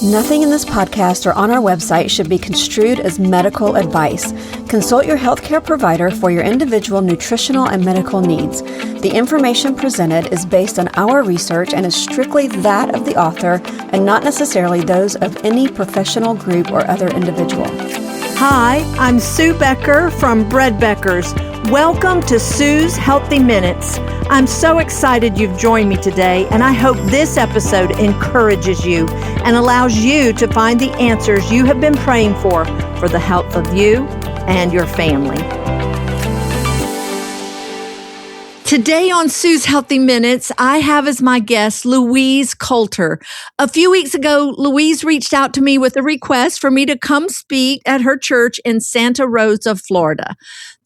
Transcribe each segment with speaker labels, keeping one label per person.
Speaker 1: Nothing in this podcast or on our website should be construed as medical advice. Consult your healthcare provider for your individual nutritional and medical needs. The information presented is based on our research and is strictly that of the author and not necessarily those of any professional group or other individual.
Speaker 2: Hi, I'm Sue Becker from Bread Beckers. Welcome to Sue's Healthy Minutes. I'm so excited you've joined me today, and I hope this episode encourages you and allows you to find the answers you have been praying for the health of you and your family. Today on Sue's Healthy Minutes, I have as my guest Louise Coulter. A few weeks ago, Louise reached out to me with a request for me to come speak at her church in Santa Rosa, Florida.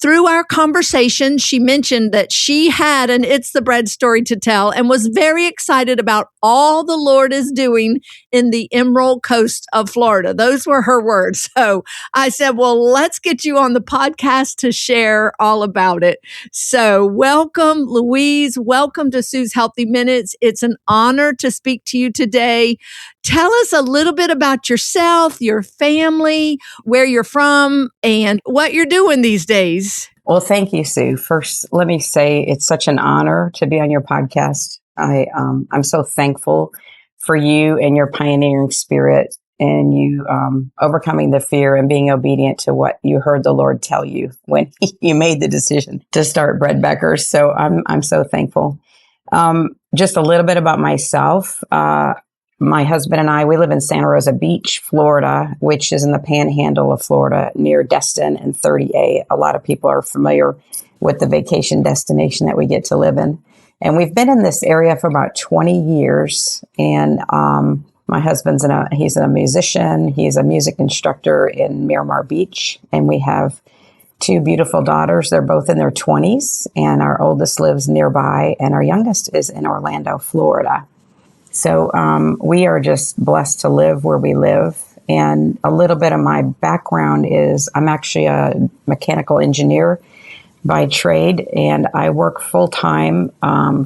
Speaker 2: Through our conversation, she mentioned that she had an It's the Bread story to tell and was very excited about all the Lord is doing in the Emerald Coast of Florida. Those were her words. So I said, well, let's get you on the podcast to share all about it. So welcome, Louise. Welcome to Sue's Healthy Minutes. It's an honor to speak to you today. Tell us a little bit about yourself, your family, where you're from, and what you're doing these days.
Speaker 3: Well, thank you, Sue. First, let me say it's such an honor to be on your podcast. I'm so thankful for you and your pioneering spirit and you overcoming the fear and being obedient to what you heard the Lord tell you when you made the decision to start Bread Beckers. So I'm so thankful. Just a little bit about myself. My husband and I, we live in Santa Rosa Beach, Florida, which is in the panhandle of Florida near Destin and 30A. A lot of people are familiar with the vacation destination that we get to live in. And we've been in this area for about 20 years. And my husband's he's a musician. He's a music instructor in Miramar Beach. And we have two beautiful daughters. They're both in their 20s. And our oldest lives nearby. And our youngest is in Orlando, Florida. So we are just blessed to live where we live. And a little bit of my background is I'm actually a mechanical engineer by trade, and I work full-time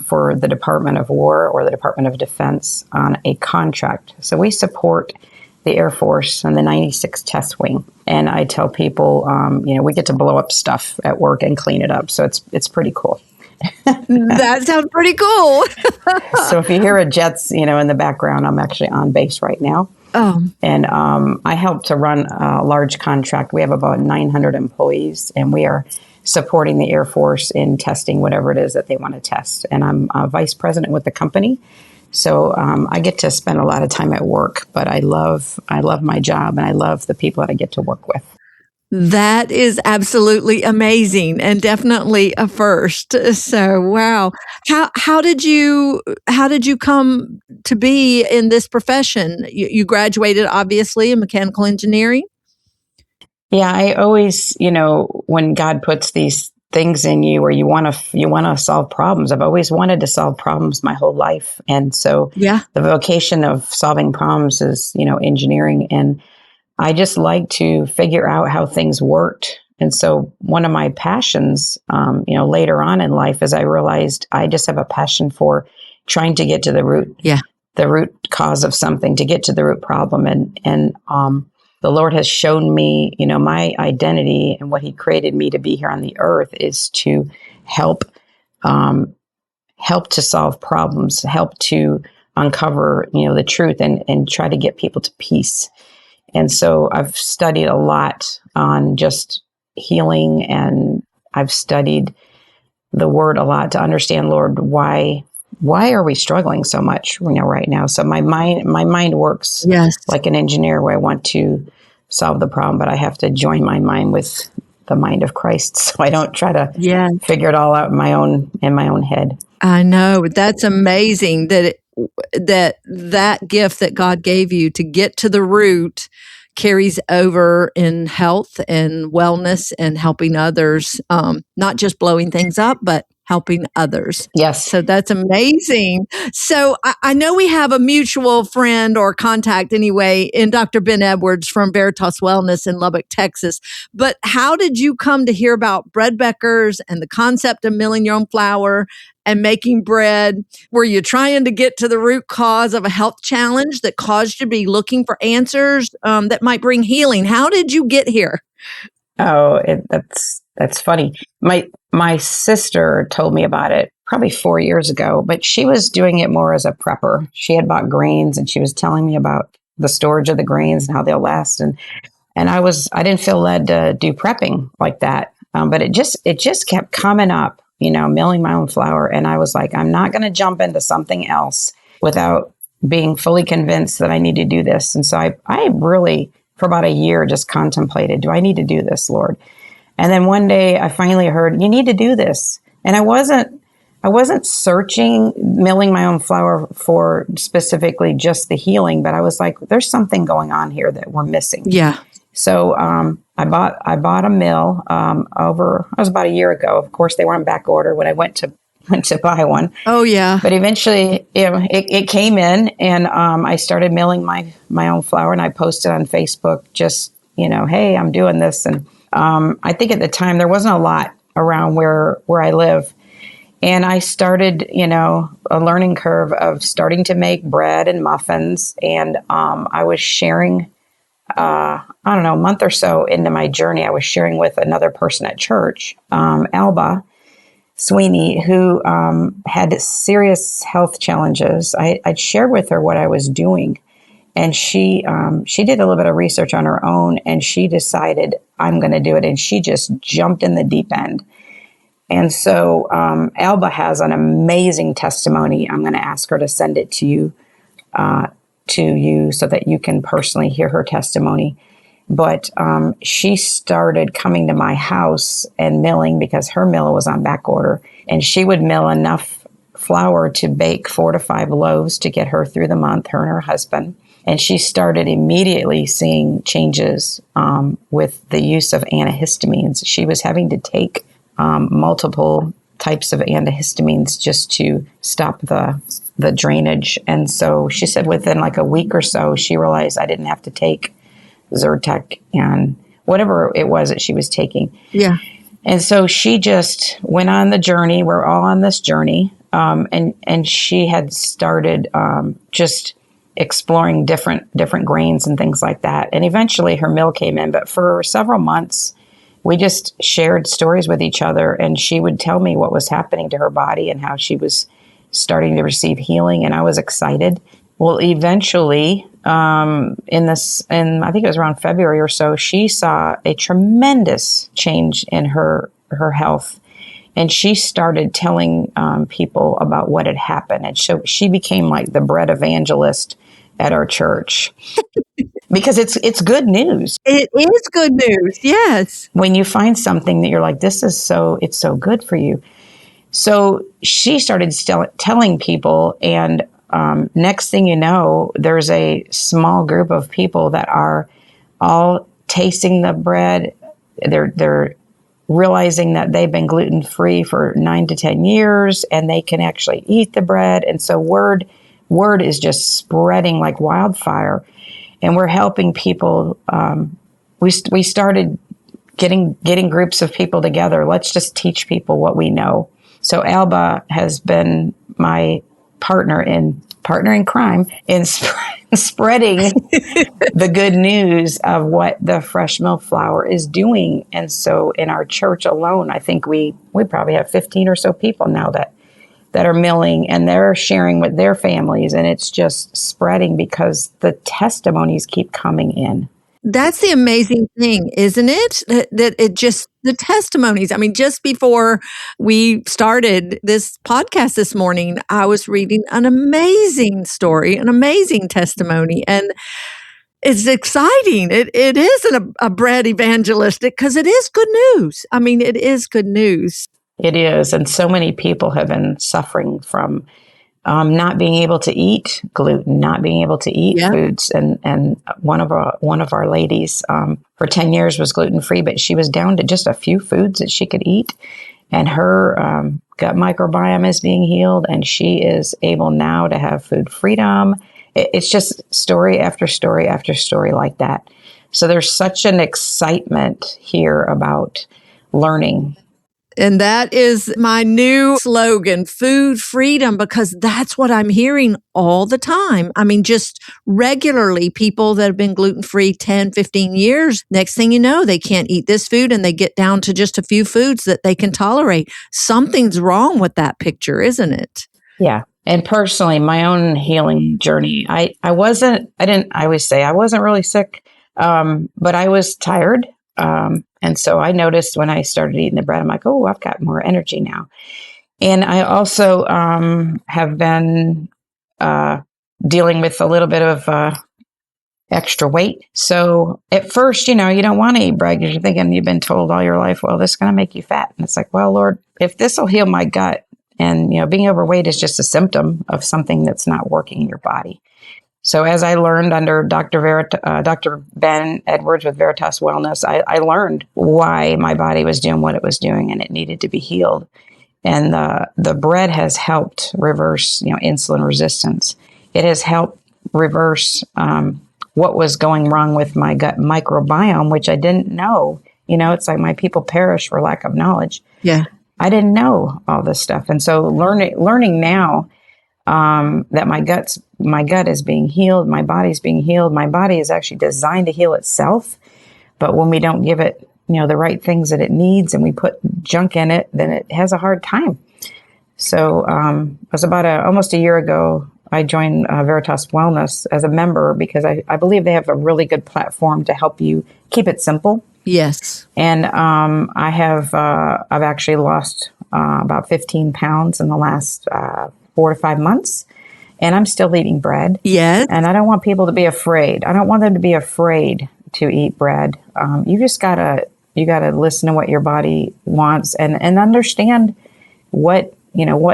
Speaker 3: for the Department of War or the Department of Defense on a contract. So we support the Air Force and the 96 Test Wing. And I tell people, we get to blow up stuff at work and clean it up. So it's pretty cool.
Speaker 2: That sounds pretty cool.
Speaker 3: So if you hear a jets, in the background, I'm actually on base right now.
Speaker 2: Oh.
Speaker 3: And I help to run a large contract. We have about 900 employees, and we are supporting the Air Force in testing whatever it is that they want to test. And I'm a vice president with the company. So I get to spend a lot of time at work, but I love my job, and I love the people that I get to work with.
Speaker 2: That is absolutely amazing and definitely a first. So, wow. How did you come to be in this profession? You graduated obviously in mechanical engineering.
Speaker 3: Yeah, I always, when God puts these things in you where you want to solve problems. I've always wanted to solve problems my whole life. And so the vocation of solving problems is, engineering, and I just like to figure out how things worked. And so one of my passions, later on in life is I realized I just have a passion for trying to get to the root cause of something, to get to the root problem. And the Lord has shown me, my identity and what he created me to be here on the earth is to help to solve problems, help to uncover, the truth and try to get people to peace. And so I've studied a lot on just healing, and I've studied the word a lot to understand, Lord, why are we struggling so much, right now? So my mind works like an engineer where I want to solve the problem, but I have to join my mind with the mind of Christ. So I don't try to figure it all out in my own head.
Speaker 2: I know. That's amazing that gift that God gave you to get to the root carries over in health and wellness and helping others, not just blowing things up, but helping others.
Speaker 3: Yes.
Speaker 2: So that's amazing. So I know we have a mutual friend or contact anyway in Dr. Ben Edwards from Veritas Wellness in Lubbock, Texas. But how did you come to hear about bread bakers and the concept of milling your own flour and making bread? Were you trying to get to the root cause of a health challenge that caused you to be looking for answers that might bring healing? How did you get here?
Speaker 3: Oh, that's funny. My sister told me about it probably 4 years ago, but she was doing it more as a prepper. She had bought grains and she was telling me about the storage of the grains and how they'll last. And I didn't feel led to do prepping like that. But it just kept coming up, milling my own flour. And I was like, I'm not going to jump into something else without being fully convinced that I need to do this. And so I really, for about a year, just contemplated, do I need to do this, Lord? And then one day I finally heard, you need to do this. And I wasn't searching milling my own flour for specifically just the healing, but I was like, there's something going on here that we're missing.
Speaker 2: Yeah.
Speaker 3: So I bought a mill it was about a year ago. Of course, they were on back order when I went to buy one.
Speaker 2: Oh, yeah.
Speaker 3: But eventually it came in, and I started milling my own flour, and I posted on Facebook just, hey, I'm doing this. And I think at the time there wasn't a lot around where I live. And I started, a learning curve of starting to make bread and muffins. And I was sharing, a month or so into my journey, I was sharing with another person at church, Alba Sweeney, who had serious health challenges. I'd shared with her what I was doing. And she did a little bit of research on her own, and she decided, I'm going to do it. And she just jumped in the deep end. And so Alba has an amazing testimony. I'm going to ask her to send it to you so that you can personally hear her testimony. But she started coming to my house and milling because her mill was on back order. And she would mill enough flour to bake 4 to 5 loaves to get her through the month, her and her husband. And she started immediately seeing changes with the use of antihistamines. She was having to take multiple types of antihistamines just to stop the drainage. And so she said within like a week or so, she realized I didn't have to take Zyrtec and whatever it was that she was taking.
Speaker 2: Yeah.
Speaker 3: And so she just went on the journey. We're all on this journey. And she had started just exploring different grains and things like that. And eventually her mill came in. But for several months, we just shared stories with each other. And she would tell me what was happening to her body and how she was starting to receive healing. And I was excited. Well, eventually, I think it was around February or so, she saw a tremendous change in her health. And she started telling people about what had happened. And so she became like the bread evangelist at our church because it's good news.
Speaker 2: It is good news. Yes.
Speaker 3: When you find something that you're like, it's so good for you. So she started telling people, and next thing you know, there's a small group of people that are all tasting the bread. They're realizing that they've been gluten-free for 9 to 10 years and they can actually eat the bread. And so word is just spreading like wildfire. And we're helping people. We started getting groups of people together. Let's just teach people what we know. So Alba has been my partner in crime in spreading the good news of what the fresh mill flour is doing. And so in our church alone, I think we probably have 15 or so people now that are milling, and they're sharing with their families, and it's just spreading because the testimonies keep coming in.
Speaker 2: That's the amazing thing, isn't it? That it just, the testimonies. I mean, just before we started this podcast this morning, I was reading an amazing story, an amazing testimony. And it's exciting. It is a bread evangelistic because it is good news. I mean, it is good news.
Speaker 3: It is. And so many people have been suffering from not being able to eat gluten, not being able to eat foods. And one of our ladies for 10 years was gluten-free, but she was down to just a few foods that she could eat. and her gut microbiome is being healed, and she is able now to have food freedom. It's just story after story after story like that. So there's such an excitement here about learning.
Speaker 2: And that is my new slogan, food freedom, because that's what I'm hearing all the time. I mean, just regularly, people that have been gluten-free 10, 15 years, next thing you know, they can't eat this food and they get down to just a few foods that they can tolerate. Something's wrong with that picture, isn't it?
Speaker 3: Yeah. And personally, my own healing journey, I always say I wasn't really sick, but I was tired. And so I noticed when I started eating the bread, I'm like, oh, I've got more energy now. And I also have been dealing with a little bit of extra weight. So at first, you don't want to eat bread because you're thinking you've been told all your life, well, this is going to make you fat. And it's like, well, Lord, if this will heal my gut, and being overweight is just a symptom of something that's not working in your body. So as I learned under Dr. Ben Edwards with Veritas Wellness, I learned why my body was doing what it was doing, and it needed to be healed. And the bread has helped reverse, insulin resistance. It has helped reverse what was going wrong with my gut microbiome, which I didn't know. It's like my people perish for lack of knowledge.
Speaker 2: Yeah,
Speaker 3: I didn't know all this stuff, and so learning now. That my gut is being healed, my body's being healed. My body is actually designed to heal itself, but when we don't give it, the right things that it needs, and we put junk in it, then it has a hard time. So it was about almost a year ago, I joined Veritas Wellness as a member because I believe they have a really good platform to help you keep it simple.
Speaker 2: Yes.
Speaker 3: And I've actually lost about 15 pounds in the last 4 to 5 months, and I'm still eating bread.
Speaker 2: Yes.
Speaker 3: And I don't want people to be afraid. I don't want them to be afraid to eat bread. You just gotta listen to what your body wants and understand what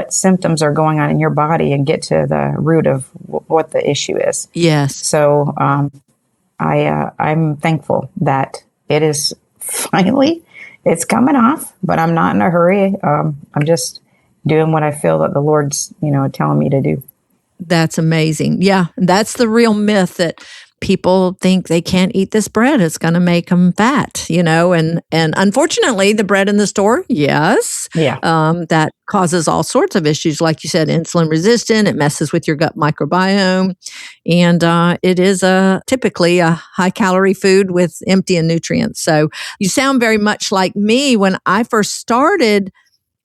Speaker 3: symptoms are going on in your body and get to the root of what the issue is.
Speaker 2: Yes.
Speaker 3: So I'm thankful that it is finally, it's coming off, but I'm not in a hurry. I'm just doing what I feel that the Lord's, telling me to do.
Speaker 2: That's amazing. Yeah, that's the real myth that people think they can't eat this bread. It's going to make them fat, and unfortunately the bread in the store, yes.
Speaker 3: Yeah.
Speaker 2: That causes all sorts of issues. Like you said, insulin resistant, it messes with your gut microbiome. And it is typically a high calorie food with empty in nutrients. So you sound very much like me. When I first started,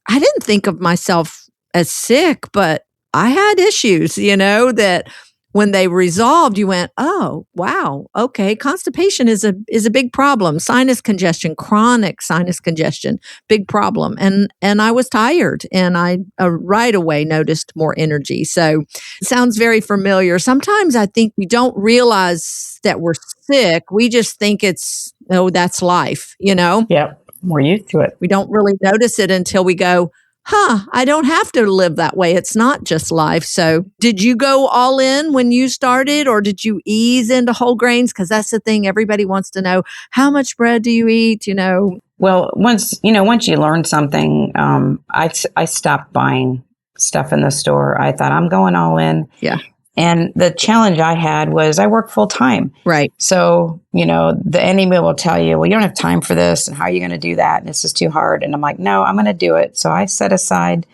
Speaker 2: I didn't think of myself as sick, but I had issues, that when they resolved, you went, oh, wow, okay, constipation is a big problem. Sinus congestion, chronic sinus congestion, big problem. And I was tired, and I right away noticed more energy. So it sounds very familiar. Sometimes I think we don't realize that we're sick. We just think that's life,
Speaker 3: Yeah. We're used to it.
Speaker 2: We don't really notice it until we go, I don't have to live that way. It's not just life. So did you go all in when you started, or did you ease into whole grains? Because that's the thing everybody wants to know. How much bread do you eat?
Speaker 3: Well, once you learn something, I stopped buying stuff in the store. I thought I'm going all in.
Speaker 2: Yeah.
Speaker 3: And the challenge I had was I work full time.
Speaker 2: Right.
Speaker 3: So, the enemy will tell you, well, you don't have time for this, and how are you going to do that? And it's just too hard. And I'm like, no, I'm going to do it. So I set aside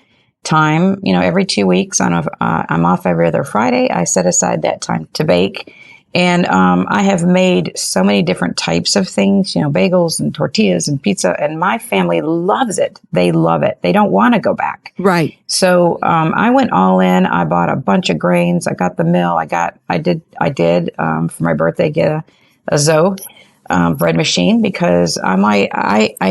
Speaker 3: time, every 2 weeks I'm off every other Friday. I set aside that time to bake. And I have made so many different types of things, bagels and tortillas and pizza, and my family loves it. They love it. They don't want to go back.
Speaker 2: Right.
Speaker 3: So I went all in. I bought a bunch of grains. I got the mill. I did for my birthday get a Zoe bread machine because I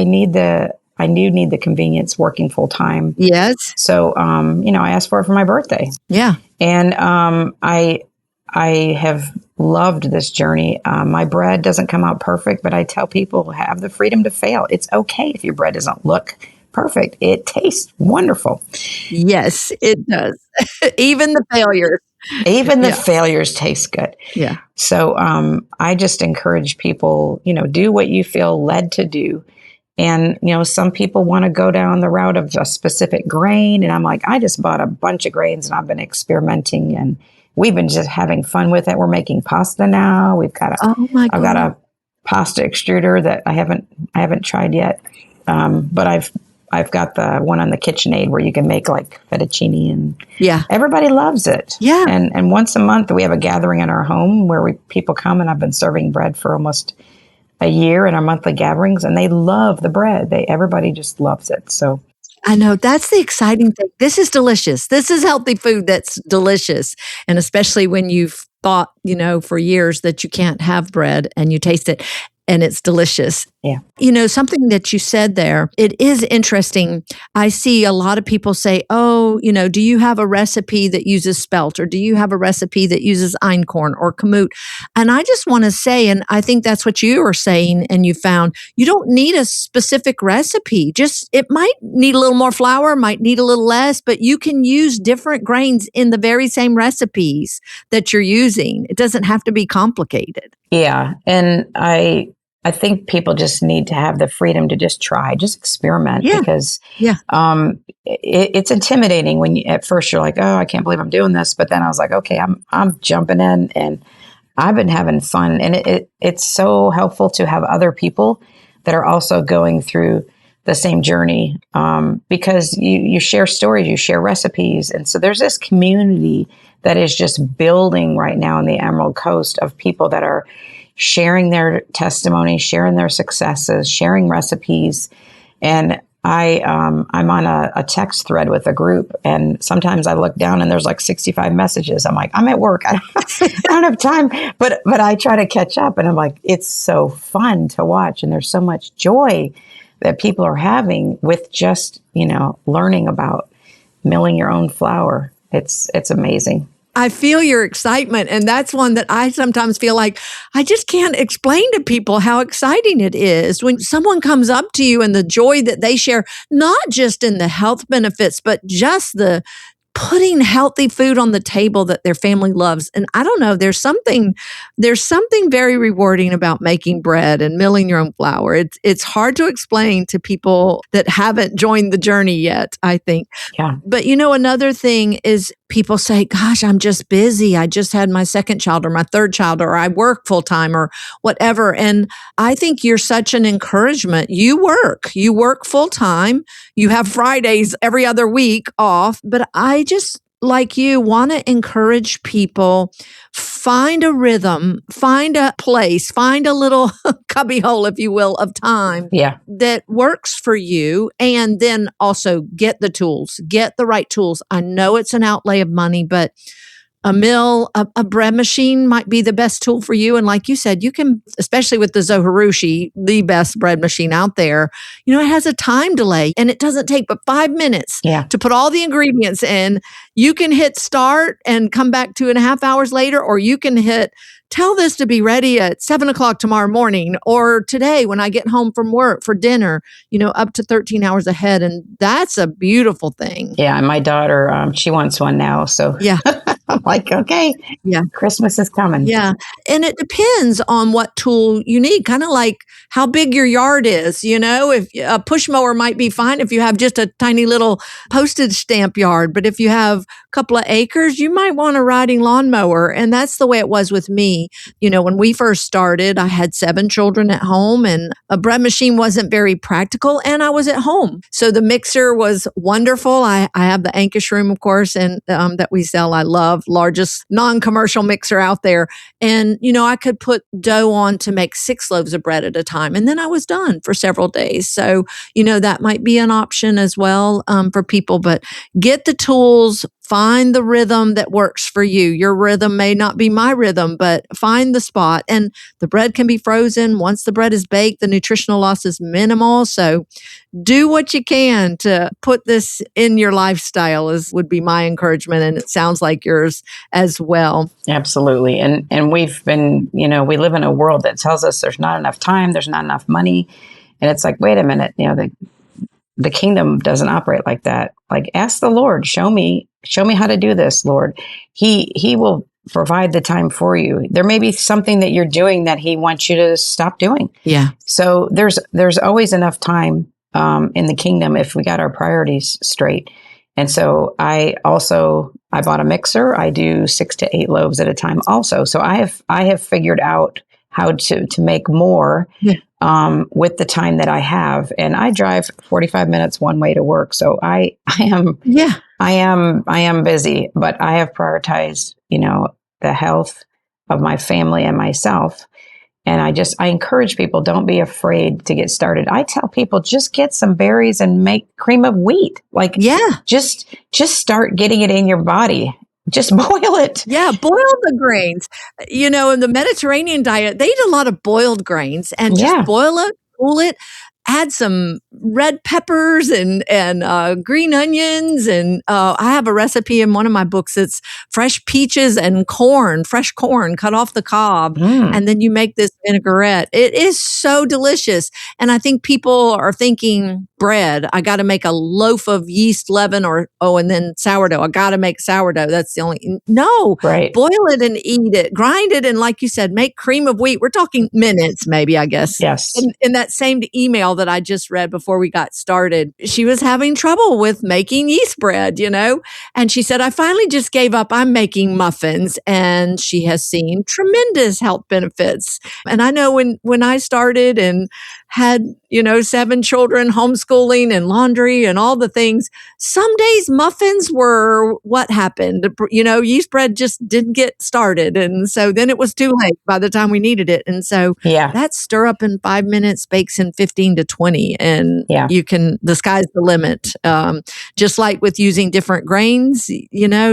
Speaker 3: need the convenience working full time.
Speaker 2: Yes.
Speaker 3: So I asked for it for my birthday.
Speaker 2: Yeah.
Speaker 3: And I have loved this journey. My bread doesn't come out perfect, but I tell people have the freedom to fail. It's okay if your bread doesn't look perfect. It tastes wonderful.
Speaker 2: Yes, it does. Even the failures.
Speaker 3: Even the failures taste good.
Speaker 2: Yeah.
Speaker 3: So I just encourage people, do what you feel led to do. And, some people want to go down the route of a specific grain. And I'm like, I just bought a bunch of grains and I've been experimenting and we've been just having fun with it. We're making pasta now.
Speaker 2: Oh my
Speaker 3: I've got
Speaker 2: God.
Speaker 3: a pasta extruder that I haven't tried yet. But I've got the one on the KitchenAid where you can make like fettuccine and everybody loves it.
Speaker 2: Yeah.
Speaker 3: And once a month we have a gathering in our home where people come, and I've been serving bread for almost a year in our monthly gatherings, and they love the bread. Everybody just loves it. So
Speaker 2: I know, that's the exciting thing. This is delicious. This is healthy food that's delicious. And especially when you've thought, for years that you can't have bread and you taste it and it's delicious.
Speaker 3: Yeah.
Speaker 2: Something that you said there, it is interesting. I see a lot of people say, oh, do you have a recipe that uses spelt, or do you have a recipe that uses einkorn or kamut? And I just want to say, and I think that's what you are saying, and you found you don't need a specific recipe. Just, it might need a little more flour, might need a little less, but you can use different grains in the very same recipes that you're using. It doesn't have to be complicated.
Speaker 3: Yeah. And I think people just need to have the freedom to just try, just experiment, because it's intimidating when at first you're like, oh, I can't believe I'm doing this. But then I was like, okay, I'm jumping in, and I've been having fun. And it's so helpful to have other people that are also going through the same journey, because you share stories, you share recipes. And so there's this community that is just building right now in the Emerald Coast of people that are sharing their testimony, sharing their successes, sharing recipes. And I'm on a text thread with a group, and sometimes I look down and there's like 65 messages. I'm like, I'm at work. I don't have time, but I try to catch up, and I'm like, it's so fun to watch. And there's so much joy that people are having with just, learning about milling your own flour. It's amazing.
Speaker 2: I feel your excitement. And that's one that I sometimes feel like I just can't explain to people how exciting it is when someone comes up to you and the joy that they share, not just in the health benefits, but just the putting healthy food on the table that their family loves. And I don't know, there's something very rewarding about making bread and milling your own flour. It's hard to explain to people that haven't joined the journey yet, I think.
Speaker 3: Yeah.
Speaker 2: But another thing is people say, gosh, I'm just busy. I just had my second child or my third child, or I work full time or whatever. And I think you're such an encouragement. You work full time. You have Fridays every other week off. But I just, like you, want to encourage people, find a rhythm, find a place, find a little cubbyhole, if you will, of time that works for you. And then also get the right tools. I know it's an outlay of money, but a mill, a bread machine might be the best tool for you. And like you said, you can, especially with the Zoharushi, the best bread machine out there, it has a time delay, and it doesn't take but 5 minutes to put all the ingredients in. You can hit start and come back 2.5 hours later, or you can hit tell this to be ready at 7:00 tomorrow morning, or today when I get home from work for dinner, up to 13 hours ahead. And that's a beautiful thing.
Speaker 3: Yeah. And my daughter, she wants one now. So I'm like, okay, Christmas is coming.
Speaker 2: Yeah. And it depends on what tool you need, kind of like how big your yard is. If a push mower might be fine if you have just a tiny little postage stamp yard. But if you have a couple of acres, you might want a riding lawnmower. And that's the way it was with me. When we first started, I had 7 children at home, and a bread machine wasn't very practical, and I was at home. So the mixer was wonderful. I have the Ankish Room, of course, and that we sell. I love, largest non-commercial mixer out there. And, I could put dough on to make 6 loaves of bread at a time. And then I was done for several days. So, that might be an option as well for people, but get the tools. Find the rhythm that works for you. Your rhythm may not be my rhythm, but find the spot. And the bread can be frozen. Once the bread is baked, the nutritional loss is minimal. So do what you can to put this in your lifestyle would be my encouragement. And it sounds like yours as well.
Speaker 3: Absolutely. And we've been, we live in a world that tells us there's not enough time, there's not enough money. And it's like, wait a minute, the kingdom doesn't operate like that. Like, ask the Lord, show me how to do this, Lord. He will provide the time for you. There may be something that you're doing that he wants you to stop doing.
Speaker 2: Yeah.
Speaker 3: So there's always enough time in the kingdom if we got our priorities straight. And so I bought a mixer. I do 6 to 8 loaves at a time also. So I have figured out how to make more with the time that I have. And I drive 45 minutes one way to work. So I am busy, but I have prioritized, the health of my family and myself. And I encourage people, don't be afraid to get started. I tell people, just get some berries and make cream of wheat. Just start getting it in your body. Just boil it.
Speaker 2: Yeah, boil the grains. In the Mediterranean diet, they eat a lot of boiled grains and just boil it, cool it, add some red peppers and green onions. And I have a recipe in one of my books. It's fresh peaches and fresh corn, cut off the cob. And then you make this vinaigrette. It is so delicious. And I think people are thinking bread. I got to make a loaf of yeast leaven and then sourdough. I got to make sourdough. That's the only, no,
Speaker 3: right.
Speaker 2: Boil it and eat it, grind it. And like you said, make cream of wheat. We're talking minutes, maybe, I guess.
Speaker 3: Yes.
Speaker 2: In that same email that I just read before we got started, she was having trouble with making yeast bread, and she said, I finally just gave up. I'm making muffins, and she has seen tremendous health benefits. And I know when I started and had, 7 children, homeschooling and laundry and all the things, some days muffins were what happened. Yeast bread just didn't get started. And so then it was too late by the time we needed it. And so that stir up in 5 minutes, bakes in 15 to 20. And the sky's the limit. Just like with using different grains,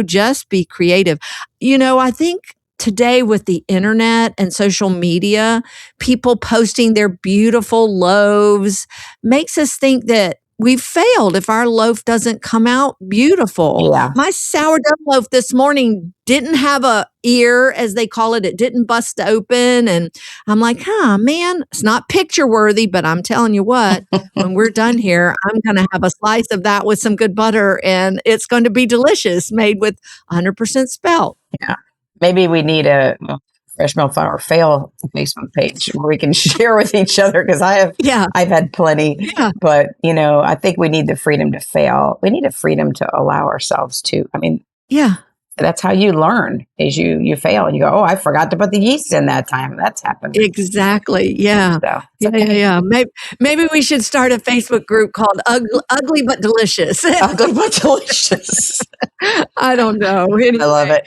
Speaker 2: just be creative. I think today with the internet and social media, people posting their beautiful loaves makes us think that we've failed if our loaf doesn't come out beautiful.
Speaker 3: Yeah.
Speaker 2: My sourdough loaf this morning didn't have a ear, as they call it. It didn't bust open. And I'm like, man, it's not picture worthy, but I'm telling you what, when we're done here, I'm going to have a slice of that with some good butter, and it's going to be delicious, made with 100% spelt.
Speaker 3: Yeah. Maybe we need a Fresh Milk Flour Fail Facebook page where we can share with each other, because I've had plenty. Yeah. But, I think we need the freedom to fail. We need a freedom to allow ourselves to. That's how you learn, is you fail and you go, I forgot to put the yeast in that time. That's happened.
Speaker 2: Exactly. Yeah.
Speaker 3: So,
Speaker 2: yeah. Maybe we should start a Facebook group called Ugly But Delicious.
Speaker 3: Ugly But Delicious.
Speaker 2: I don't know. Anyway.
Speaker 3: I love it.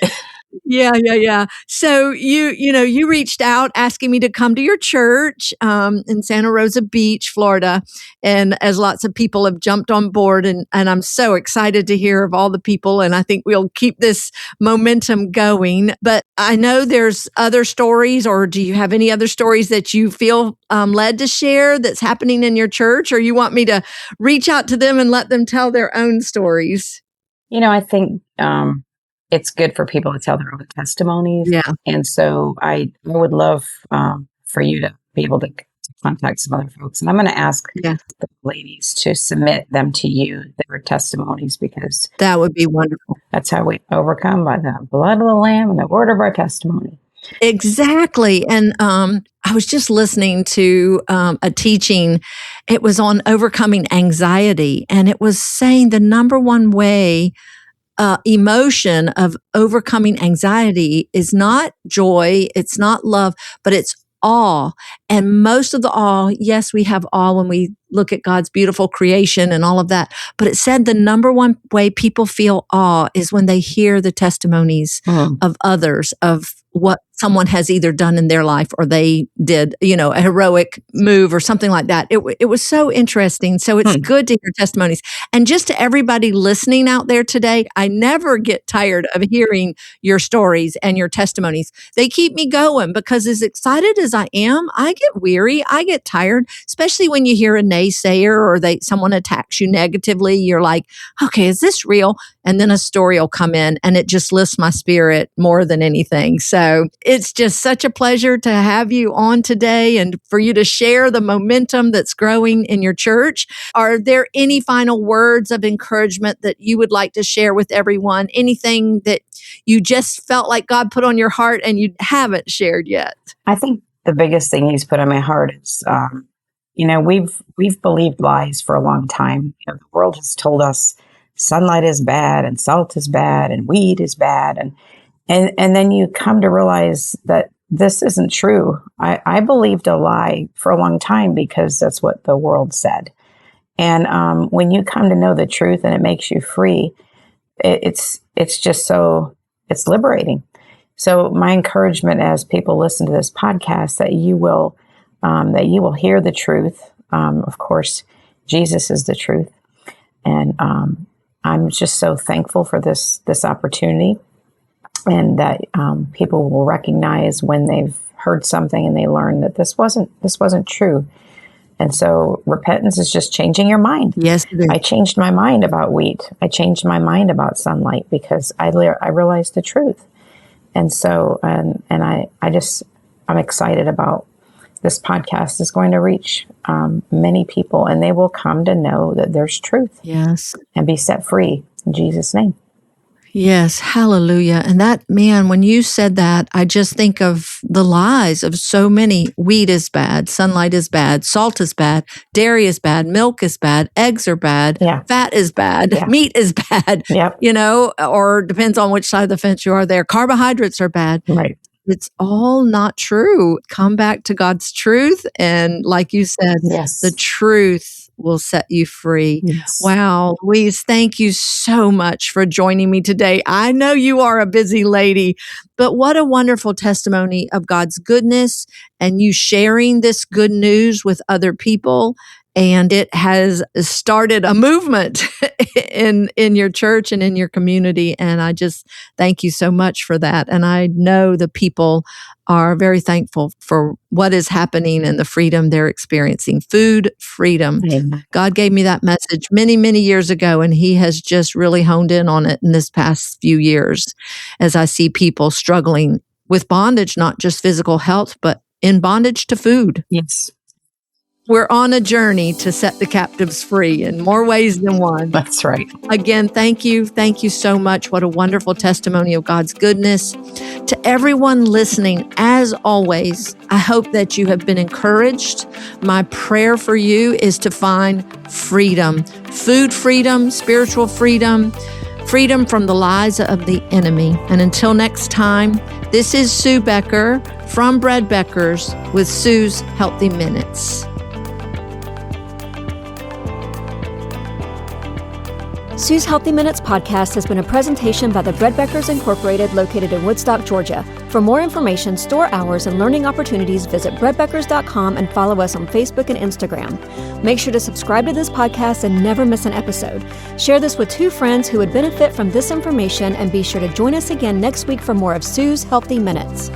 Speaker 2: Yeah. So you reached out asking me to come to your church in Santa Rosa Beach, Florida. And as lots of people have jumped on board, and I'm so excited to hear of all the people. And I think we'll keep this momentum going. But I know there's other stories, or do you have any other stories that you feel led to share that's happening in your church? Or you want me to reach out to them and let them tell their own stories?
Speaker 3: I think it's good for people to tell their own testimonies.
Speaker 2: Yeah.
Speaker 3: And so I would love for you to be able to contact some other folks. And I'm going to ask the ladies to submit them to you, their testimonies, because
Speaker 2: that would be wonderful.
Speaker 3: That's how we overcome, by the blood of the Lamb and the word of our testimony.
Speaker 2: Exactly. And I was just listening to a teaching. It was on overcoming anxiety. And it was saying the number one way emotion of overcoming anxiety is not joy, it's not love, but it's awe. And most of the awe, yes, we have awe when we look at God's beautiful creation and all of that. But it said the number one way people feel awe is when they hear the testimonies of others, of what someone has either done in their life or they did, a heroic move or something like that. It was so interesting. So it's good to hear testimonies. And just to everybody listening out there today, I never get tired of hearing your stories and your testimonies. They keep me going, because as excited as I am, I get weary, I get tired, especially when you hear a naysayer or someone attacks you negatively. You're like, okay, is this real? And then a story will come in and it just lifts my spirit more than anything. So it's just such a pleasure to have you on today and for you to share the momentum that's growing in your church. Are there any final words of encouragement that you would like to share with everyone? Anything that you just felt like God put on your heart and you haven't shared yet?
Speaker 3: I think the biggest thing He's put on my heart is, we've believed lies for a long time. The world has told us sunlight is bad and salt is bad and weed is bad. And then you come to realize that this isn't true. I believed a lie for a long time because that's what the world said. And when you come to know the truth and it makes you free, it's just it's liberating. So my encouragement as people listen to this podcast, that you will hear the truth. Of course, Jesus is the truth. And I'm just so thankful for this opportunity, and that people will recognize when they've heard something and they learn that this wasn't true. And so repentance is just changing your mind.
Speaker 2: Yes, it is.
Speaker 3: I changed my mind about wheat. I changed my mind about sunlight because I realized the truth. And so, I'm excited about this podcast is going to reach many people, and they will come to know that there's truth.
Speaker 2: Yes.
Speaker 3: And be set free in Jesus' name.
Speaker 2: Yes, hallelujah. And that, man, when you said that, I just think of the lies of so many. Wheat is bad, sunlight is bad, salt is bad, dairy is bad, milk is bad, eggs are bad, fat is bad, meat is bad, or depends on which side of the fence you are there. Carbohydrates are bad.
Speaker 3: Right.
Speaker 2: It's all not true. Come back to God's truth. And like you said, the truth will set you free.
Speaker 3: Yes.
Speaker 2: Wow. Louise, thank you so much for joining me today. I know you are a busy lady, but what a wonderful testimony of God's goodness and you sharing this good news with other people. And it has started a movement in your church and in your community. And I just thank you so much for that. And I know the people are very thankful for what is happening and the freedom they're experiencing. Food freedom.
Speaker 3: Amen.
Speaker 2: God gave me that message many, many years ago, and He has just really honed in on it in this past few years as I see people struggling with bondage, not just physical health, but in bondage to food.
Speaker 3: Yes.
Speaker 2: We're on a journey to set the captives free in more ways than one.
Speaker 3: That's right.
Speaker 2: Again, thank you. Thank you so much. What a wonderful testimony of God's goodness. To everyone listening, as always, I hope that you have been encouraged. My prayer for you is to find freedom, food freedom, spiritual freedom, freedom from the lies of the enemy. And until next time, this is Sue Becker from Bread Beckers with Sue's Healthy Minutes.
Speaker 1: Sue's Healthy Minutes podcast has been a presentation by the Bread Beckers Incorporated, located in Woodstock, Georgia. For more information, store hours, and learning opportunities, visit breadbeckers.com and follow us on Facebook and Instagram. Make sure to subscribe to this podcast and never miss an episode. Share this with 2 friends who would benefit from this information, and be sure to join us again next week for more of Sue's Healthy Minutes.